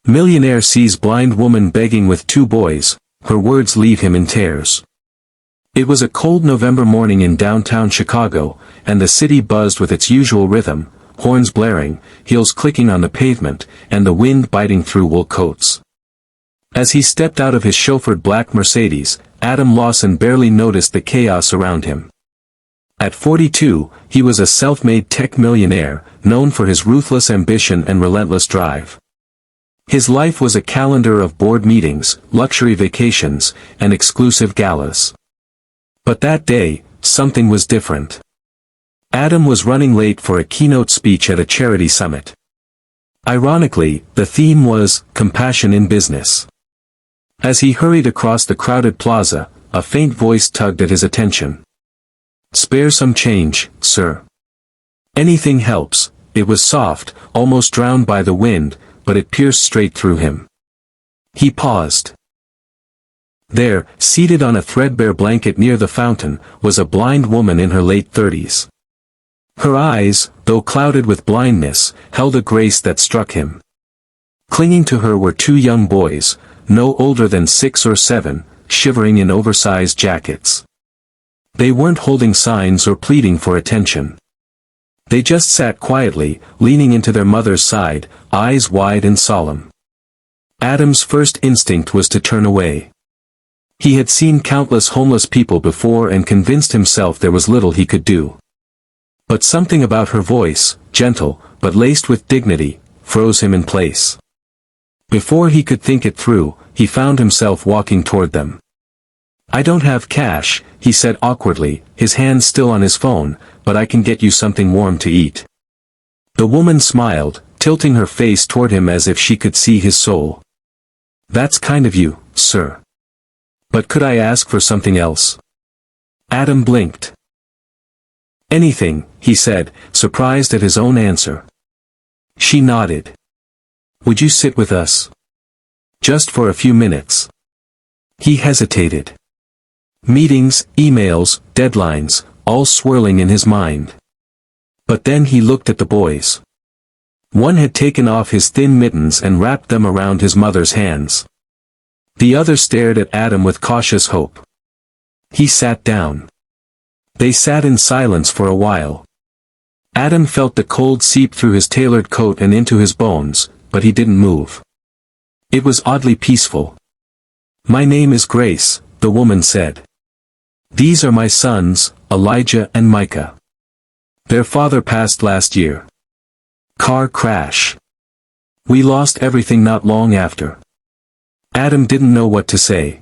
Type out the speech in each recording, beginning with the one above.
Millionaire sees blind woman begging with two boys, her words leave him in tears. It was a cold November morning in downtown Chicago, and the city buzzed with its usual rhythm, horns blaring, heels clicking on the pavement, and the wind biting through wool coats. As he stepped out of his chauffeured black Mercedes, Adam Lawson barely noticed the chaos around him. At 42, he was a self-made tech millionaire, known for his ruthless ambition and relentless drive. His life was a calendar of board meetings, luxury vacations, and exclusive galas. But that day, something was different. Adam was running late for a keynote speech at a charity summit. Ironically, the theme was compassion in business. As he hurried across the crowded plaza, a faint voice tugged at his attention. "Spare some change, sir. Anything helps." It was soft, almost drowned by the wind, but it pierced straight through him. He paused. There, seated on a threadbare blanket near the fountain, was a blind woman in her late 30s. Her eyes, though clouded with blindness, held a grace that struck him. Clinging to her were two young boys, no older than 6 or 7, shivering in oversized jackets. They weren't holding signs or pleading for attention. They just sat quietly, leaning into their mother's side, eyes wide and solemn. Adam's first instinct was to turn away. He had seen countless homeless people before and convinced himself there was little he could do. But something about her voice, gentle, but laced with dignity, froze him in place. Before he could think it through, he found himself walking toward them. "I don't have cash," he said awkwardly, his hand still on his phone, "but I can get you something warm to eat." The woman smiled, tilting her face toward him as if she could see his soul. "That's kind of you, sir. But could I ask for something else?" Adam blinked. "Anything," he said, surprised at his own answer. She nodded. "Would you sit with us? Just for a few minutes?" He hesitated. Meetings, emails, deadlines, all swirling in his mind. But then he looked at the boys. One had taken off his thin mittens and wrapped them around his mother's hands. The other stared at Adam with cautious hope. He sat down. They sat in silence for a while. Adam felt the cold seep through his tailored coat and into his bones, but he didn't move. It was oddly peaceful. "My name is Grace," the woman said. "These are my sons, Elijah and Micah. Their father passed last year. Car crash. We lost everything not long after." Adam didn't know what to say.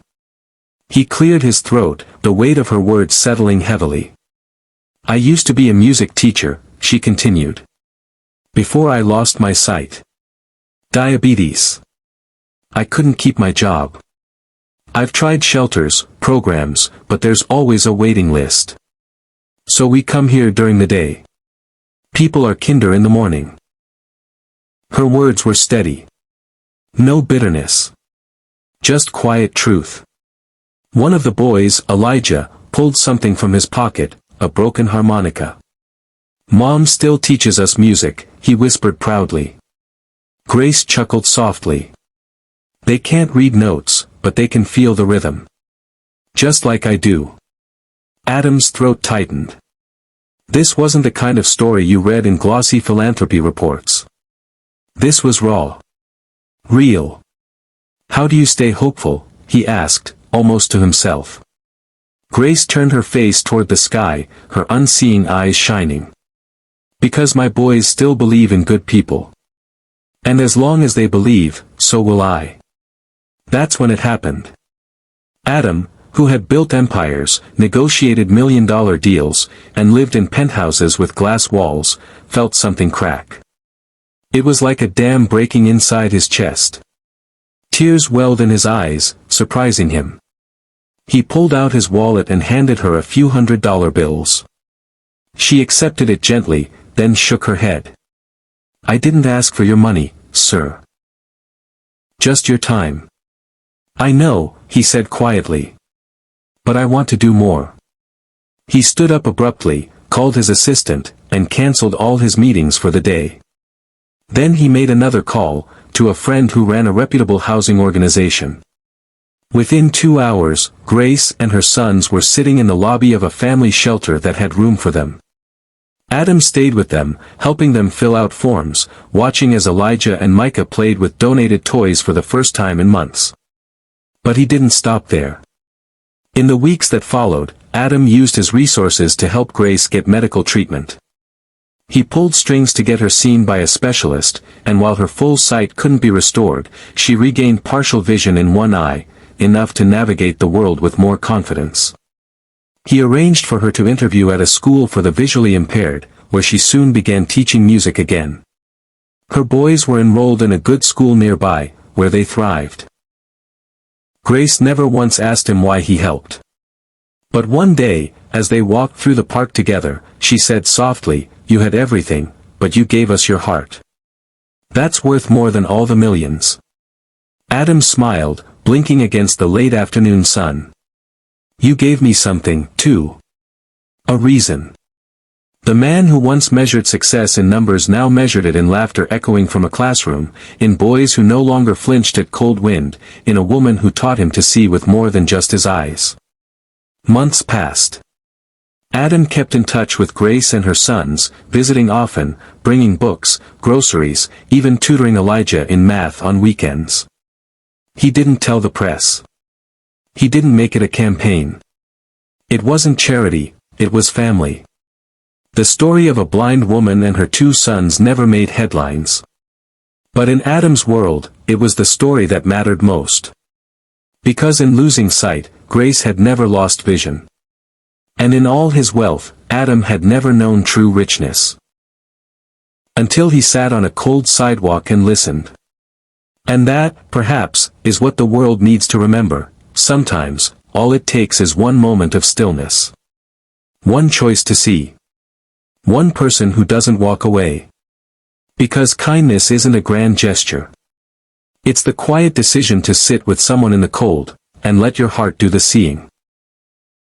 He cleared his throat, the weight of her words settling heavily. "I used to be a music teacher," she continued. "Before I lost my sight. Diabetes. I couldn't keep my job. I've tried shelters, programs, but there's always a waiting list. So we come here during the day. People are kinder in the morning." Her words were steady. No bitterness. Just quiet truth. One of the boys, Elijah, pulled something from his pocket, a broken harmonica. "Mom still teaches us music," he whispered proudly. Grace chuckled softly. "They can't read notes, but they can feel the rhythm. Just like I do." Adam's throat tightened. This wasn't the kind of story you read in glossy philanthropy reports. This was raw. Real. "How do you stay hopeful?" he asked, almost to himself. Grace turned her face toward the sky, her unseeing eyes shining. "Because my boys still believe in good people. And as long as they believe, so will I." That's when it happened. Adam, who had built empires, negotiated million-dollar deals, and lived in penthouses with glass walls, felt something crack. It was like a dam breaking inside his chest. Tears welled in his eyes, surprising him. He pulled out his wallet and handed her a few $100 bills. She accepted it gently, then shook her head. "I didn't ask for your money, sir. Just your time." "I know," he said quietly. "But I want to do more." He stood up abruptly, called his assistant, and canceled all his meetings for the day. Then he made another call, to a friend who ran a reputable housing organization. Within 2 hours, Grace and her sons were sitting in the lobby of a family shelter that had room for them. Adam stayed with them, helping them fill out forms, watching as Elijah and Micah played with donated toys for the first time in months. But he didn't stop there. In the weeks that followed, Adam used his resources to help Grace get medical treatment. He pulled strings to get her seen by a specialist, and while her full sight couldn't be restored, she regained partial vision in one eye, enough to navigate the world with more confidence. He arranged for her to interview at a school for the visually impaired, where she soon began teaching music again. Her boys were enrolled in a good school nearby, where they thrived. Grace never once asked him why he helped. But one day, as they walked through the park together, she said softly, "You had everything, but you gave us your heart. That's worth more than all the millions." Adam smiled, blinking against the late afternoon sun. "You gave me something, too. A reason." The man who once measured success in numbers now measured it in laughter echoing from a classroom, in boys who no longer flinched at cold wind, in a woman who taught him to see with more than just his eyes. Months passed. Adam kept in touch with Grace and her sons, visiting often, bringing books, groceries, even tutoring Elijah in math on weekends. He didn't tell the press. He didn't make it a campaign. It wasn't charity, it was family. The story of a blind woman and her 2 sons never made headlines. But in Adam's world, it was the story that mattered most. Because in losing sight, Grace had never lost vision. And in all his wealth, Adam had never known true richness. Until he sat on a cold sidewalk and listened. And that, perhaps, is what the world needs to remember. Sometimes, all it takes is one moment of stillness. One choice to see. One person who doesn't walk away. Because kindness isn't a grand gesture. It's the quiet decision to sit with someone in the cold, and let your heart do the seeing.